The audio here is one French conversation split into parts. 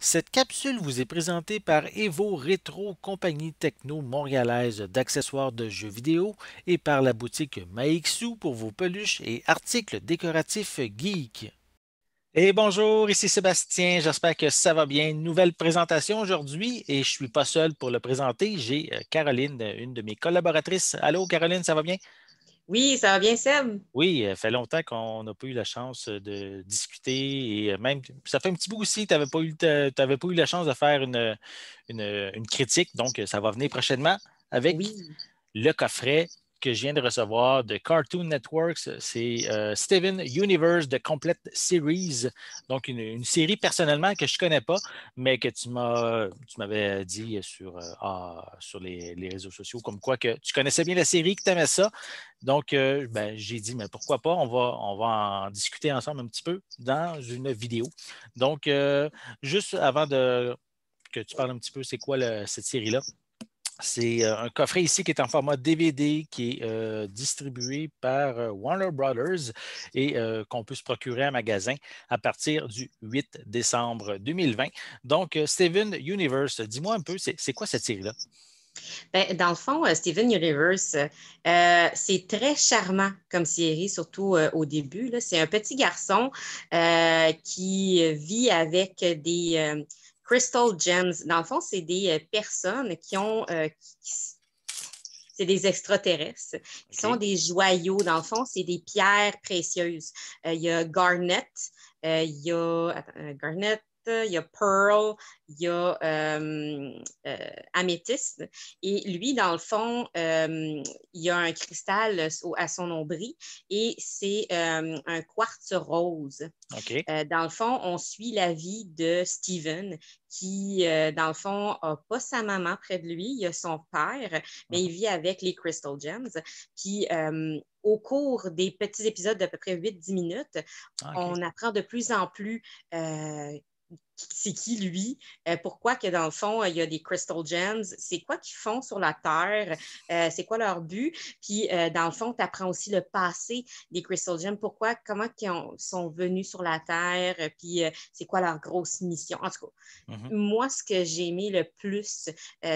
Cette capsule vous est présentée par Evo Rétro, compagnie techno montréalaise d'accessoires de jeux vidéo, et par la boutique Maixu pour vos peluches et articles décoratifs geek. Et bonjour, ici Sébastien, j'espère que ça va bien. Nouvelle présentation aujourd'hui et je suis pas seul pour le présenter. J'ai Caroline, une de mes collaboratrices. Allô Caroline, ça va bien? Oui, ça va bien, Seb? Oui, ça fait longtemps qu'on n'a pas eu la chance de discuter et même, ça fait un petit bout aussi, tu n'avais pas eu la chance de faire une critique, donc ça va venir prochainement avec Oui. le coffret que je viens de recevoir de Cartoon Networks. C'est Steven Universe de Complete Series, donc une série personnellement que je ne connais pas, mais que tu m'avais dit sur les réseaux sociaux, comme quoi que tu connaissais bien la série, que tu aimais ça. Donc, ben, j'ai dit, mais pourquoi pas, on va en discuter ensemble un petit peu dans une vidéo. Donc, juste avant que tu parles un petit peu, c'est quoi cette série-là? C'est un coffret ici qui est en format DVD qui est distribué par Warner Brothers et qu'on peut se procurer en magasin à partir du 8 décembre 2020. Donc, Steven Universe, dis-moi un peu, c'est quoi cette série-là? Ben, dans le fond, Steven Universe, c'est très charmant comme série, surtout au début, là. C'est un petit garçon qui vit avec des Crystal Gems. Dans le fond, c'est des personnes qui ont, c'est des extraterrestres, qui sont OK. des joyaux. Dans le fond, c'est des pierres précieuses. Il y a Garnet, il y a Garnet, il y a Pearl, il y a Améthyste. Et lui, dans le fond, il y a un cristal à son nombril et c'est un quartz rose. OK. Dans le fond, on suit la vie de Steven qui, dans le fond, n'a pas sa maman près de lui, il a son père, mais il Mhm. vit avec les Crystal Gems. Puis, au cours des petits épisodes d'à peu près 8-10 minutes, Ah, OK. on apprend de plus en plus c'est qui lui, pourquoi que dans le fond, il y a des Crystal Gems, c'est quoi qu'ils font sur la Terre, c'est quoi leur but, puis dans le fond, tu apprends aussi le passé des Crystal Gems, pourquoi, comment sont venus sur la Terre, puis c'est quoi leur grosse mission. En tout cas, Mhm. moi, ce que j'ai aimé le plus,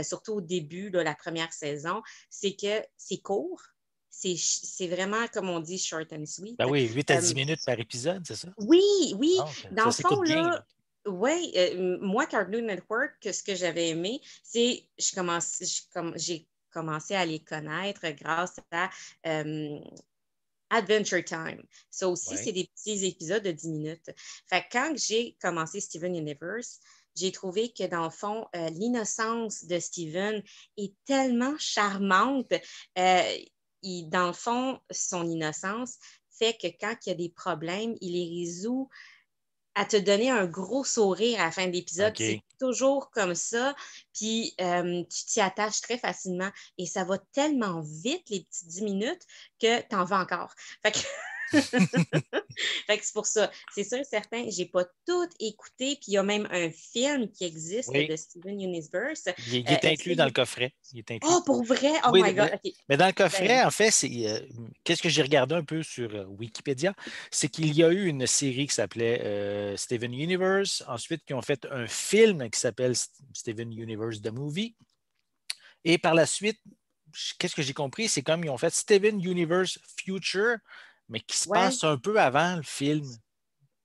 surtout au début, là, la première saison, c'est que c'est court, c'est vraiment, comme on dit, short and sweet. Ben oui, 8 à 10 Euh, minutes par épisode, c'est ça? oui, oui. Donc, Dans ça le s'écoute fond, bien, là. là, oui, moi, Cartoon Network, ce que j'avais aimé, c'est j'ai commencé à les connaître grâce à euh, Adventure Time. Ça aussi, Ouais. c'est des petits épisodes de 10 minutes. Fait que quand j'ai commencé Steven Universe, j'ai trouvé que dans le fond, l'innocence de Steven est tellement charmante. Euh, dans le fond, son innocence fait que quand il y a des problèmes, il les résout à te donner un gros sourire à la fin de l'épisode. C'est OK. toujours comme ça. Puis tu t'y attaches très facilement et ça va tellement vite, les petites 10 minutes, que tu en veux encore. Fait que, fait que c'est pour ça. C'est sûr et certain, j'ai pas tout écouté. Puis il y a même un film qui existe Oui. de Steven Universe. Il est Est-ce inclus qu'il dans le est... coffret. Il est inclus. Oh, pour vrai? Oh Oui, my God. OK. mais dans le Ben, coffret, en fait, qu'est-ce que j'ai regardé un peu sur Wikipédia, c'est qu'il y a eu une série qui s'appelait Steven Universe, ensuite qui ont fait un film qui s'appelle Steven Universe The Movie, et par la suite, qu'est-ce que j'ai compris, c'est comme ils ont fait Steven Universe Future, mais qui se ouais. passe un peu avant le film.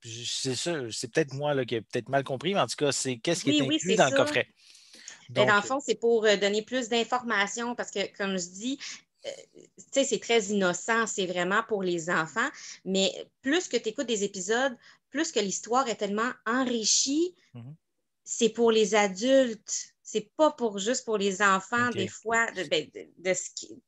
C'est ça, c'est peut-être moi là, qui ai peut-être mal compris, mais en tout cas, c'est qu'est-ce qui est Oui, oui, inclus c'est dans le ça. coffret. Ben, dans le Donc, fond, c'est pour donner plus d'informations parce que, comme je dis, euh, tu sais, c'est très innocent, c'est vraiment pour les enfants, mais plus que tu écoutes des épisodes, plus que l'histoire est tellement enrichie, mhm, c'est pour les adultes. C'est pas pour juste pour les enfants, des OK. fois, de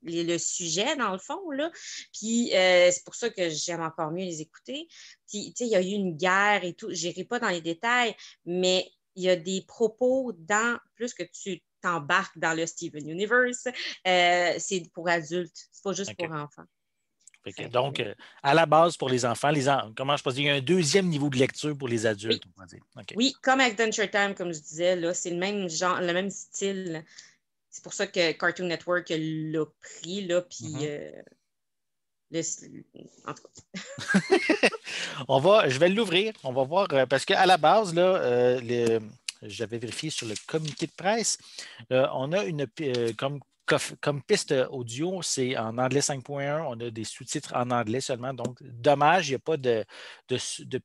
le sujet, dans le fond, là. Puis, c'est pour ça que j'aime encore mieux les écouter. Puis, tu sais, il y a eu une guerre et tout. Je n'irai pas dans les détails, mais il y a des propos dans, plus que tu t'embarques dans le Steven Universe, c'est pour adultes. C'est pas juste pour OK. enfants. Fait que, Fait que, donc, à la base, pour les enfants, comment je peux dire, il y a un deuxième niveau de lecture pour les oui, adultes, on va dire. OK. oui, comme Adventure Time, comme je disais, là, c'est le même genre, le même style. C'est pour ça que Cartoon Network l'a pris, là, puis Mhm. le, en tout cas. Je vais l'ouvrir. On va voir, parce qu'à la base, là, j'avais vérifié sur le communiqué de presse. On a comme piste audio, c'est en anglais 5.1. On a des sous-titres en anglais seulement. Donc, dommage, il n'y a pas de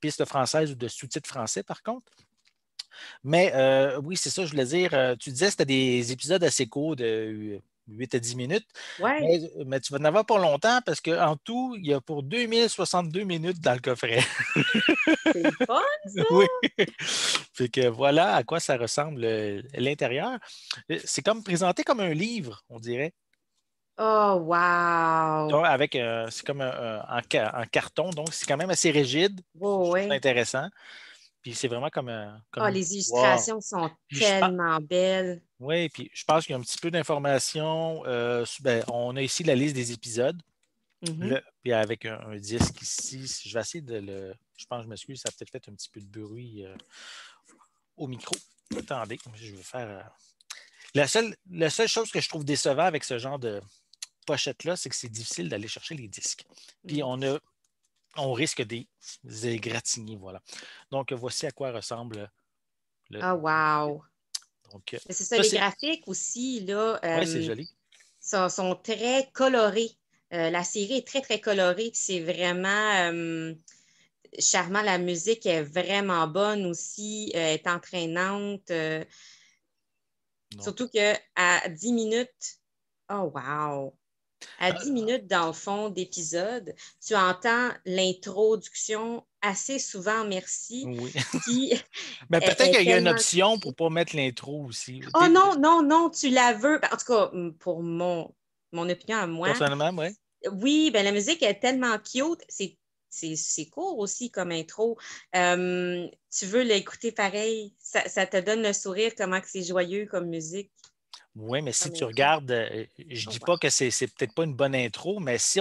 piste française ou de sous-titres français, par contre. Mais oui, c'est ça, je voulais dire. Tu disais que c'était des épisodes assez courts de 8 à 10 minutes. Ouais, Mais tu vas en avoir pas longtemps parce qu'en tout, il y a pour 2062 minutes dans le coffret. c'est le fun, ça! Oui. Fait que voilà à quoi ça ressemble l'intérieur. C'est comme présenté comme un livre, on dirait. Oh, wow! Donc, c'est comme en carton, donc c'est quand même assez rigide. Oh, Je trouve ça ouais. intéressant. Puis c'est vraiment Oh, comme une les histoire. illustrations sont Puis tellement belles. oui, puis je pense qu'il y a un petit peu d'informations. On a ici la liste des épisodes. Mhm. Puis avec un disque ici, je vais essayer de le. Je pense, je m'excuse, ça a peut-être fait un petit peu de bruit au micro. Attendez, je vais faire. La seule chose que je trouve décevant avec ce genre de pochette-là, c'est que c'est difficile d'aller chercher les disques. Puis Mm. on risque des égratignés, voilà. Donc, voici à quoi ressemble le. Oh, wow! Donc, Mais c'est ça, ça, les c'est. graphiques aussi, là, Ouais, c'est joli. sont très colorés. La série est très, très colorée. Puis c'est vraiment charmant. La musique est vraiment bonne aussi, est entraînante. Donc, Surtout qu'à 10 minutes, oh, wow! À 10 euh, minutes, dans le fond, d'épisode, tu entends l'introduction assez souvent, merci, oui. qui Mais peut-être est qu'il y a une tellement option pour cute. ne pas mettre l'intro aussi. Oh non, non, non, tu la veux. Ben, en tout cas, pour mon opinion à moi, Personnellement, oui. oui, ben, la musique est tellement cute. C'est court aussi comme intro. Tu veux l'écouter pareil. Ça te donne le sourire, comment que c'est joyeux comme musique, Oui, mais si comme tu intro. regardes, je ne Oh, dis wow. pas que c'est peut-être pas une bonne intro, mais si,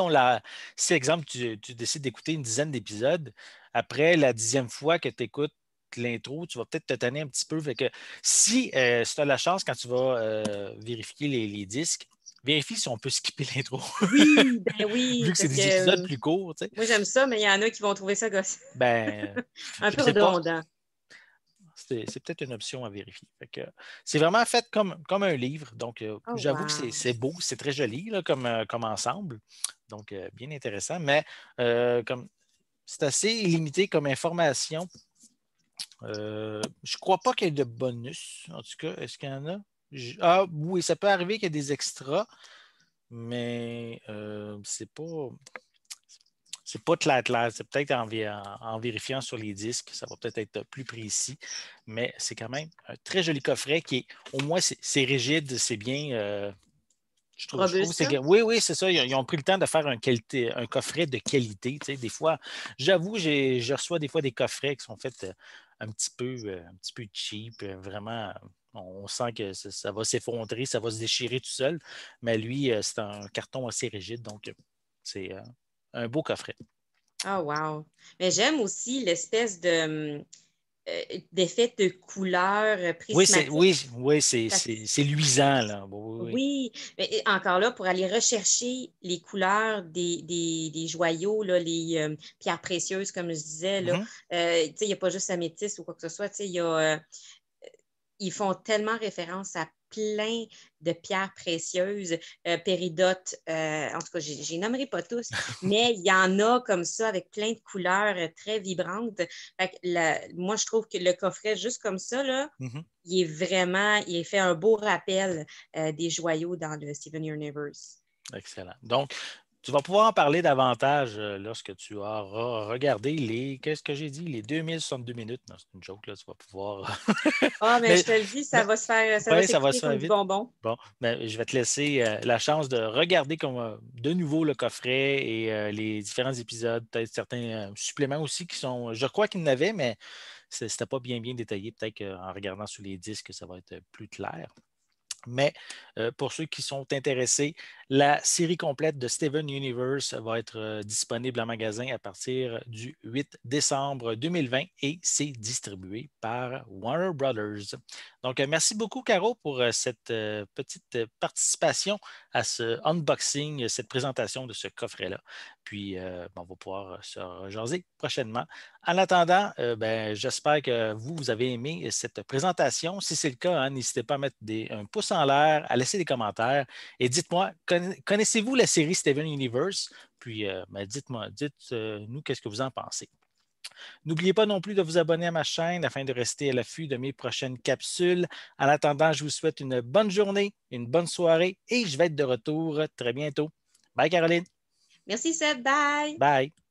exemple, tu décides d'écouter une dizaine d'épisodes, après la 10e fois que tu écoutes l'intro, tu vas peut-être te tanner un petit peu. Fait que si tu as la chance, quand tu vas vérifier les disques, vérifie si on peut skipper l'intro, Oui, ben vu oui, que c'est parce que des épisodes plus courts, tu sais. moi j'aime ça, mais il y en a qui vont trouver ça gosse. Ben, Un je peu sais pas. redondant. C'est peut-être une option à vérifier. Fait que, c'est vraiment fait comme un livre. Donc, Oh, j'avoue que wow. c'est beau, c'est très joli là, comme ensemble. Donc, bien intéressant. Mais comme c'est assez limité comme information. Je ne crois pas qu'il y ait de bonus. En tout cas, est-ce qu'il y en a? Ah oui, ça peut arriver qu'il y ait des extras, mais c'est pas clair, clair. C'est peut-être en vérifiant sur les disques, ça va peut-être être plus précis, mais c'est quand même un très joli coffret qui est, au moins, c'est rigide, c'est bien. Je trouve que Robuste, ça? oui, oui, c'est ça. Ils ont pris le temps de faire un coffret de qualité. Tu sais, des fois, j'avoue, je reçois des fois des coffrets qui sont faits un petit peu cheap. Vraiment, on sent que ça va s'effondrer, ça va se déchirer tout seul. Mais lui, c'est un carton assez rigide, donc c'est un beau coffret. Oh, wow. Mais j'aime aussi l'espèce d'effet de couleur Oui, prismatique. oui, oui, c'est Ça c'est- c'est luisant, là. Oui, oui, Oui, mais encore là, pour aller rechercher les couleurs des joyaux, là, les pierres précieuses, comme je disais, oui. là, Mhm. tu sais, il n'y a pas juste améthyste ou quoi que ce soit, tu sais, ils font tellement référence à plein de pierres précieuses, péridotes, en tout cas, je les nommerai pas tous, mais il y en a comme ça avec plein de couleurs très vibrantes. Fait que moi, je trouve que le coffret, juste comme ça, là, Mhm. il est fait un beau rappel des joyaux dans le Steven Universe. Excellent. Donc, tu vas pouvoir en parler davantage lorsque tu auras regardé qu'est-ce que j'ai dit, les 2062 minutes. Non, c'est une joke, là, tu vas pouvoir. Ah, mais Mais, je te le dis, mais ça va oui, ça va s'écouter se faire comme du vite. bonbon. Bon, mais je vais te laisser la chance de regarder de nouveau le coffret et les différents épisodes, peut-être certains suppléments aussi qui sont. Je crois qu'il y en avait, mais c'était pas bien détaillé. Peut-être qu'en regardant sur les disques, ça va être plus clair. Mais pour ceux qui sont intéressés, La série complète de Steven Universe va être disponible en magasin à partir du 8 décembre 2020 et c'est distribué par Warner Brothers. Donc, merci beaucoup, Caro, pour cette petite participation à ce unboxing, cette présentation de ce coffret-là. Puis, on va pouvoir se rejaser prochainement. En attendant, j'espère que vous avez aimé cette présentation. Si c'est le cas, hein, n'hésitez pas à mettre un pouce en l'air, à laisser des commentaires et dites-moi, connaissez-vous la série Steven Universe? Puis, dites-nous qu'est-ce que vous en pensez. N'oubliez pas non plus de vous abonner à ma chaîne afin de rester à l'affût de mes prochaines capsules. En attendant, je vous souhaite une bonne journée, une bonne soirée et je vais être de retour très bientôt. Bye Caroline. Merci Seb, bye. Bye.